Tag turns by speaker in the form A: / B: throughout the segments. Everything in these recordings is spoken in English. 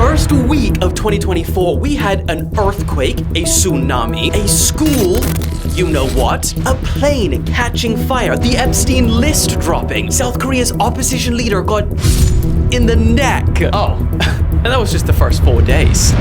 A: first week of 2024, we had an earthquake, a tsunami, a school, you know what, a plane catching fire, the Epstein list dropping, South Korea's opposition leader got in the neck. Oh, and that was just the first 4 days.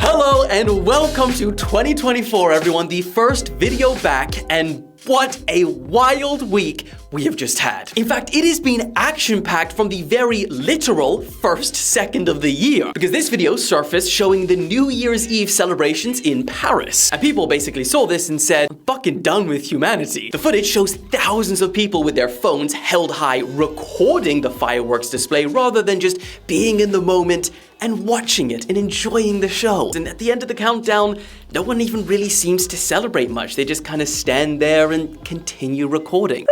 A: Hello and welcome to 2024, everyone, the first video back, and what a wild week we have just had. In fact, it has been action-packed from the very literal first second of the year, because this video surfaced showing the New Year's Eve celebrations in Paris. And people basically saw this and said, I'm fucking done with humanity. The footage shows thousands of people with their phones held high recording the fireworks display rather than just being in the moment and watching it and enjoying the show. And at the end of the countdown, no one even really seems to celebrate much. They just kind of stand there and continue recording.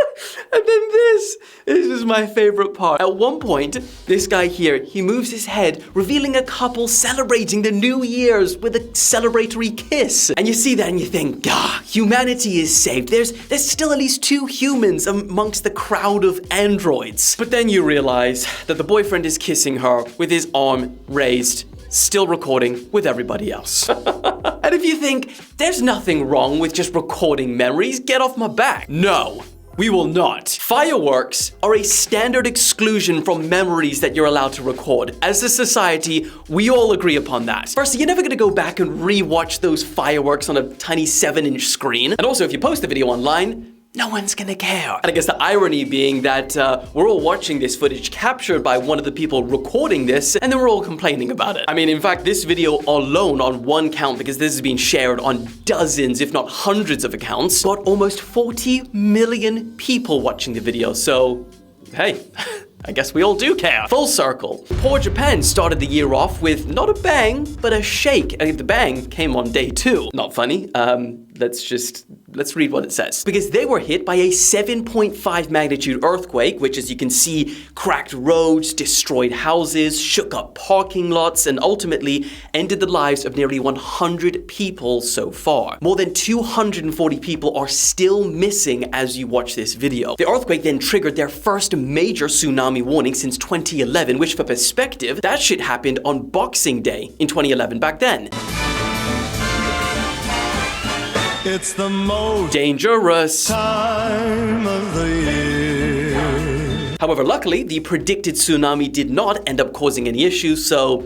A: And then this is my favorite part. At one point, this guy here, he moves his head, revealing a couple celebrating the New Year's with a celebratory kiss. And you see that and you think, humanity is saved. There's still at least 2 humans amongst the crowd of androids. But then you realize that the boyfriend is kissing her with his arm raised, still recording with everybody else. And if you think, there's nothing wrong with just recording memories, get off my back. No, we will not. Fireworks are a standard exclusion from memories that you're allowed to record. As a society, we all agree upon that. Firstly, you're never gonna go back and re-watch those fireworks on a tiny 7-inch screen. And also, if you post a video online, no one's gonna care. And I guess the irony being that we're all watching this footage captured by one of the people recording this, and then we're all complaining about it. I mean, in fact, this video alone on one count, because this has been shared on dozens, if not hundreds of accounts, got almost 40 million people watching the video. So, hey, I guess we all do care. Full circle. Poor Japan started the year off with not a bang, but a shake. The bang came on day 2. Not funny. Let's read what it says. Because they were hit by a 7.5 magnitude earthquake, which, as you can see, cracked roads, destroyed houses, shook up parking lots, and ultimately ended the lives of nearly 100 people so far. More than 240 people are still missing as you watch this video. The earthquake then triggered their first major tsunami warning since 2011, which, for perspective, that shit happened on Boxing Day in 2011 back then. It's the most dangerous time of the year. However, luckily, the predicted tsunami did not end up causing any issues, so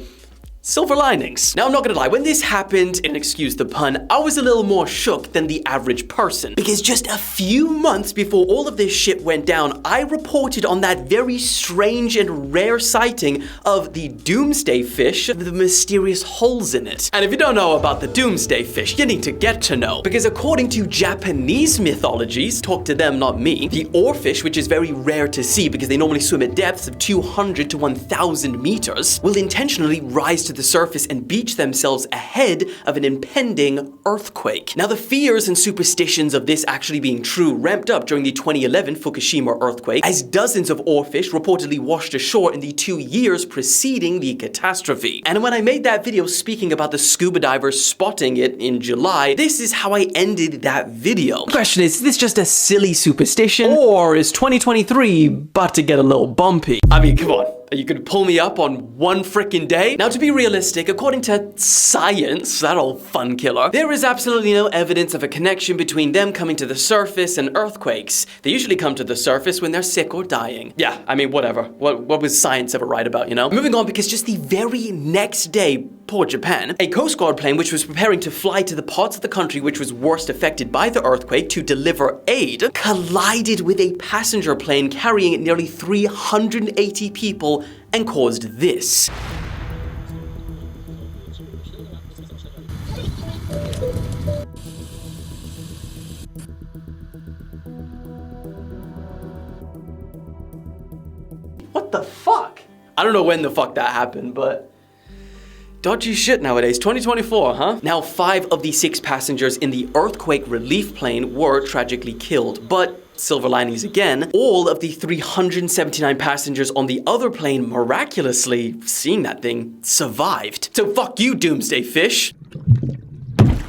A: silver linings. Now, I'm not gonna lie, when this happened, and excuse the pun, I was a little more shook than the average person. Because just a few months before all of this shit went down, I reported on that very strange and rare sighting of the doomsday fish with the mysterious holes in it. And if you don't know about the doomsday fish, you need to get to know. Because according to Japanese mythologies, talk to them, not me, the oarfish, which is very rare to see because they normally swim at depths of 200 to 1,000 meters, will intentionally rise to the surface and beach themselves ahead of an impending earthquake. Now, the fears and superstitions of this actually being true ramped up during the 2011 Fukushima earthquake, as dozens of oarfish reportedly washed ashore in the 2 years preceding the catastrophe. And when I made that video speaking about the scuba divers spotting it in July, this is how I ended that video. The question is this just a silly superstition, or is 2023 about to get a little bumpy? I mean, come on. Are you gonna pull me up on one frickin' day? Now, to be realistic, according to science, that old fun killer, there is absolutely no evidence of a connection between them coming to the surface and earthquakes. They usually come to the surface when they're sick or dying. Yeah, I mean, whatever. What was science ever right about, you know? Moving on, because just the very next day, poor Japan, a Coast Guard plane which was preparing to fly to the parts of the country which was worst affected by the earthquake to deliver aid, collided with a passenger plane carrying nearly 380 people and caused this. What the fuck? I don't know when the fuck that happened, but dodgy shit nowadays. 2024, huh? Now, 5 of the 6 passengers in the earthquake relief plane were tragically killed, but silver linings again, all of the 379 passengers on the other plane miraculously, seeing that thing, survived. So fuck you, doomsday fish.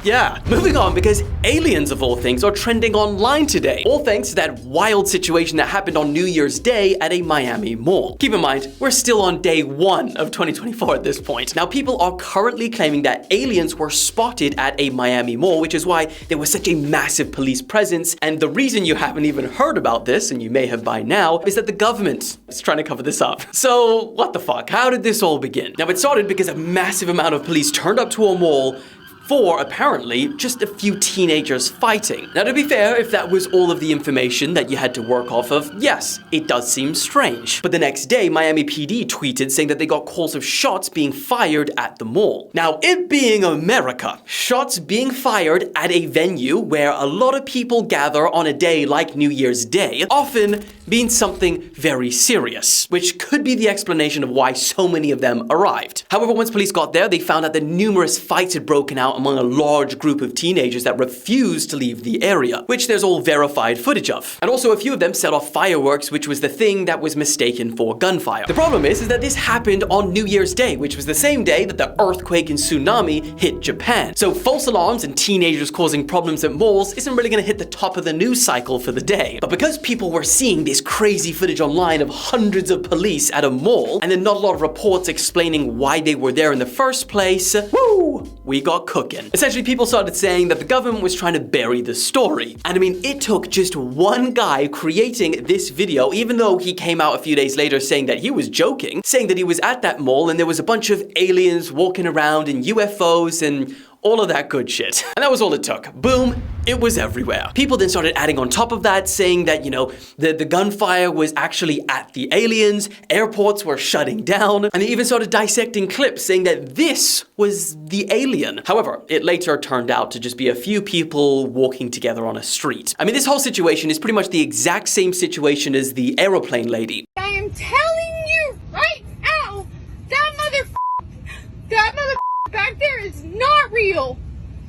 A: Yeah. Moving on, because aliens of all things are trending online today. All thanks to that wild situation that happened on New Year's Day at a Miami mall. Keep in mind, we're still on day 1 of 2024 at this point. Now, people are currently claiming that aliens were spotted at a Miami mall, which is why there was such a massive police presence. And the reason you haven't even heard about this, and you may have by now, is that the government is trying to cover this up. So, what the fuck? How did this all begin? Now, it started because a massive amount of police turned up to a mall for, apparently, just a few teenagers fighting. Now, to be fair, if that was all of the information that you had to work off of, yes, it does seem strange. But the next day, Miami PD tweeted saying that they got calls of shots being fired at the mall. Now, it being America, shots being fired at a venue where a lot of people gather on a day like New Year's Day often means something very serious, which could be the explanation of why so many of them arrived. However, once police got there, they found out that numerous fights had broken out among a large group of teenagers that refused to leave the area, which there's all verified footage of. And also a few of them set off fireworks, which was the thing that was mistaken for gunfire. The problem is that this happened on New Year's Day, which was the same day that the earthquake and tsunami hit Japan. So false alarms and teenagers causing problems at malls isn't really gonna hit the top of the news cycle for the day. But because people were seeing this crazy footage online of hundreds of police at a mall, and then not a lot of reports explaining why they were there in the first place, woo, we got cooking. Essentially, people started saying that the government was trying to bury the story. And I mean, it took just one guy creating this video, even though he came out a few days later saying that he was joking, saying that he was at that mall and there was a bunch of aliens walking around and UFOs and all of that good shit. And that was all it took. Boom, it was everywhere. People then started adding on top of that, saying that, you know, the gunfire was actually at the aliens, airports were shutting down, and they even started dissecting clips saying that this was the alien. However, it later turned out to just be a few people walking together on a street. I mean, this whole situation is pretty much the exact same situation as the aeroplane lady.
B: I am telling you right now, that mother back there is not real.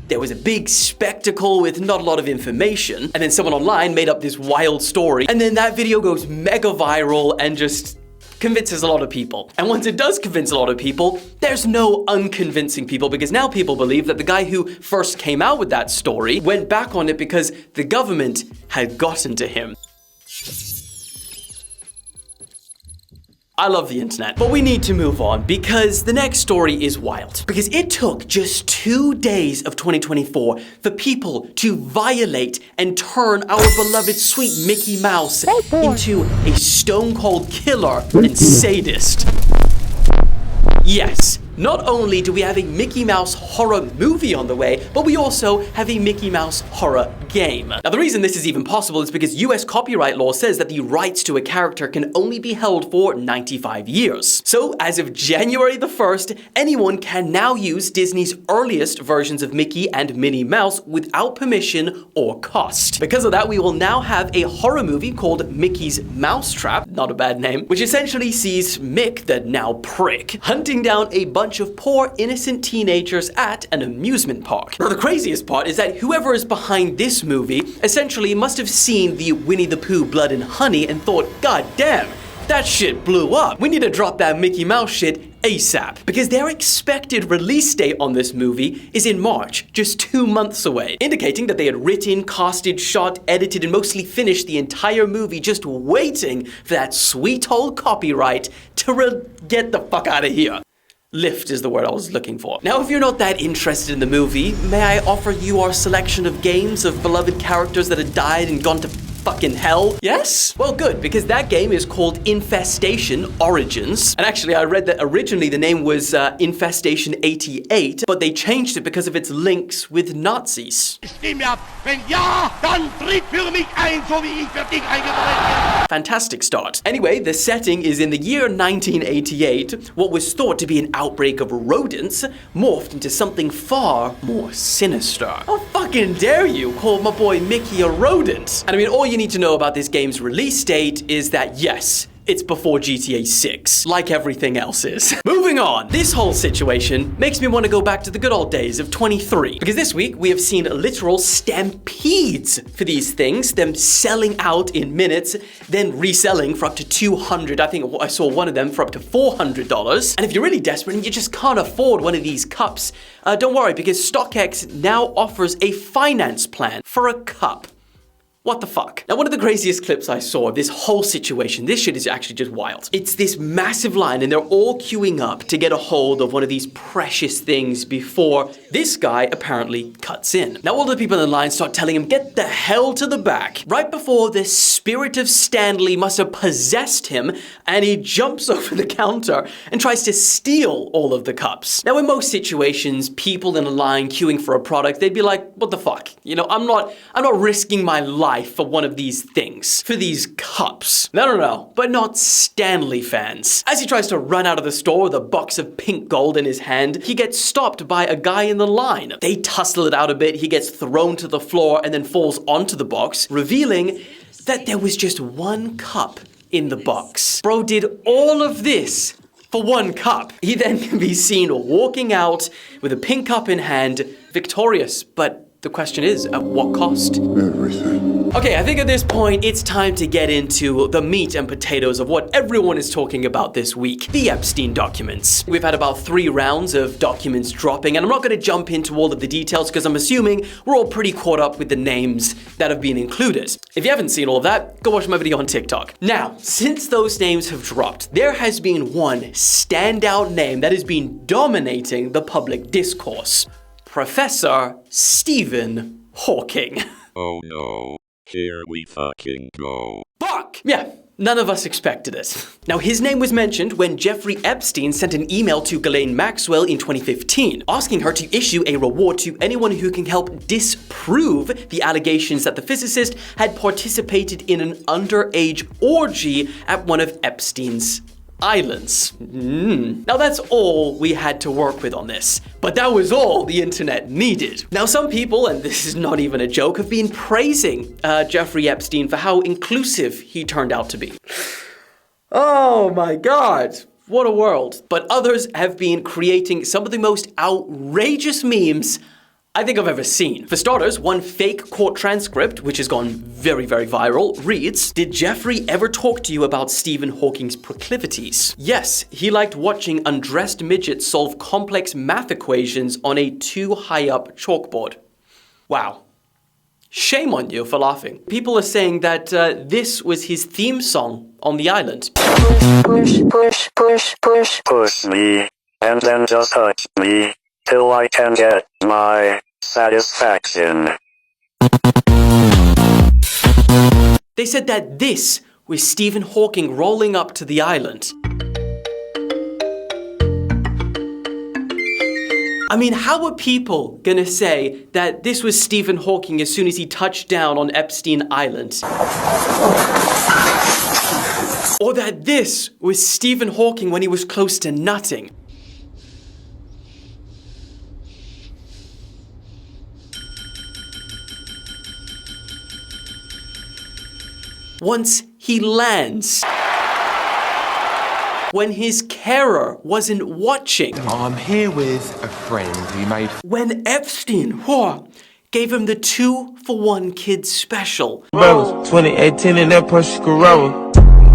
A: There was a big spectacle with not a lot of information, and then someone online made up this wild story, and then that video goes mega viral and just convinces a lot of people. And once it does convince a lot of people, there's no unconvincing people, because now people believe that the guy who first came out with that story went back on it because the government had gotten to him. I love the internet, but we need to move on because the next story is wild. Because it took just 2 days of 2024 for people to violate and turn our beloved sweet Mickey Mouse into a stone-cold killer and sadist. Yes, not only do we have a Mickey Mouse horror movie on the way, but we also have a Mickey Mouse horror game. Now, the reason this is even possible is because US copyright law says that the rights to a character can only be held for 95 years. So, as of January the 1st, anyone can now use Disney's earliest versions of Mickey and Minnie Mouse without permission or cost. Because of that, we will now have a horror movie called Mickey's Mousetrap, not a bad name, which essentially sees Mick, the now prick, hunting down a bunch of poor innocent teenagers at an amusement park. Now, the craziest part is that whoever is behind this movie essentially must have seen the Winnie the Pooh Blood and Honey and thought, God damn, that shit blew up. We need to drop that Mickey Mouse shit ASAP. Because their expected release date on this movie is in March, just 2 months away, indicating that they had written, casted, shot, edited, and mostly finished the entire movie just waiting for that sweet old copyright to get the fuck out of here. Lift is the word I was looking for. Now, if you're not that interested in the movie, may I offer you our selection of games of beloved characters that had died and gone to fucking hell? Yes? Well, good, because that game is called Infestation Origins. And actually, I read that originally the name was Infestation 88, but they changed it because of its links with Nazis. Fantastic start. Anyway, the setting is in the year 1988. What was thought to be an outbreak of rodents morphed into something far more sinister. How fucking dare you call my boy Mickey a rodent? And I mean, all you need to know about this game's release date is that yes, it's before GTA 6, like everything else is. Moving on, this whole situation makes me want to go back to the good old days of 23, because this week we have seen literal stampedes for these things, them selling out in minutes, then reselling for up to $200. I think I saw one of them for up to $400. And if you're really desperate and you just can't afford one of these cups, don't worry, because StockX now offers a finance plan for a cup. What the fuck? Now, one of the craziest clips I saw of this whole situation, this shit is actually just wild. It's this massive line and they're all queuing up to get a hold of one of these precious things before this guy apparently cuts in. Now, all the people in the line start telling him, get the hell to the back. Right before the spirit of Stanley must have possessed him and he jumps over the counter and tries to steal all of the cups. Now, in most situations, people in a line queuing for a product, they'd be like, what the fuck? You know, I'm not risking my life for one of these things, for these cups. No, but not Stanley fans. As he tries to run out of the store with a box of pink gold in his hand, he gets stopped by a guy in the line. They tussle it out a bit, he gets thrown to the floor and then falls onto the box, revealing that there was just one cup in the box. Bro did all of this for one cup. He then can be seen walking out with a pink cup in hand, victorious, but the question is, at what cost? Everything. Okay, I think at this point, it's time to get into the meat and potatoes of what everyone is talking about this week, the Epstein documents. We've had about 3 rounds of documents dropping, and I'm not going to jump into all of the details because I'm assuming we're all pretty caught up with the names that have been included. If you haven't seen all of that, go watch my video on TikTok. Now, since those names have dropped, there has been one standout name that has been dominating the public discourse. Professor Stephen Hawking.
C: Oh no, here we fucking go.
A: Fuck! Yeah, none of us expected it. Now, his name was mentioned when Jeffery Epstein sent an email to Ghislaine Maxwell in 2015, asking her to issue a reward to anyone who can help disprove the allegations that the physicist had participated in an underage orgy at one of Epstein's islands. Now that's all we had to work with on this, but that was all the internet needed. Now some people, and this is not even a joke, have been praising Jeffrey Epstein for how inclusive he turned out to be. Oh my God, what a world. But others have been creating some of the most outrageous memes I think I've ever seen. For starters, one fake court transcript, which has gone very, very viral, reads, "Did Jeffrey ever talk to you about Stephen Hawking's proclivities? Yes, he liked watching undressed midgets solve complex math equations on a too high up chalkboard." Wow. Shame on you for laughing. People are saying that this was his theme song on the island.
D: Push, push, push, push.
C: Push me, and then just touch me, till I can get my satisfaction.
A: They said that this was Stephen Hawking rolling up to the island. I mean, how are people gonna say that this was Stephen Hawking as soon as he touched down on Epstein Island? Or that this was Stephen Hawking when he was close to nutting? Once he lands, when his carer wasn't watching.
E: I'm here with a friend who made...
A: When Epstein gave him the 2-for-1 kids special.
F: Brothers, 2018 in that Porsche Corolla.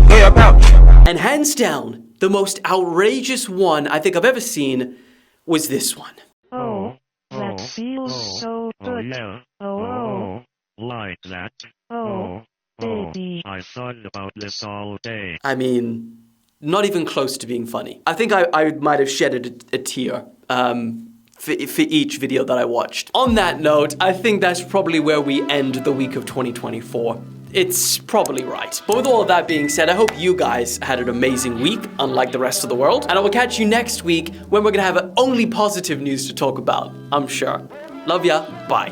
F: Go your pouch.
A: And hands down, the most outrageous one I think I've ever seen was this one.
G: Oh, that feels so good.
H: Yeah.
G: Oh,
H: Like that.
G: oh, baby.
H: I thought about this all day.
A: I mean, not even close to being funny. I think I might have shedded a tear for each video that I watched. On that note, I think that's probably where we end the week of 2024. It's probably right. But with all of that being said, I hope you guys had an amazing week, unlike the rest of the world. And I will catch you next week when we're gonna have only positive news to talk about, I'm sure. Love ya, bye.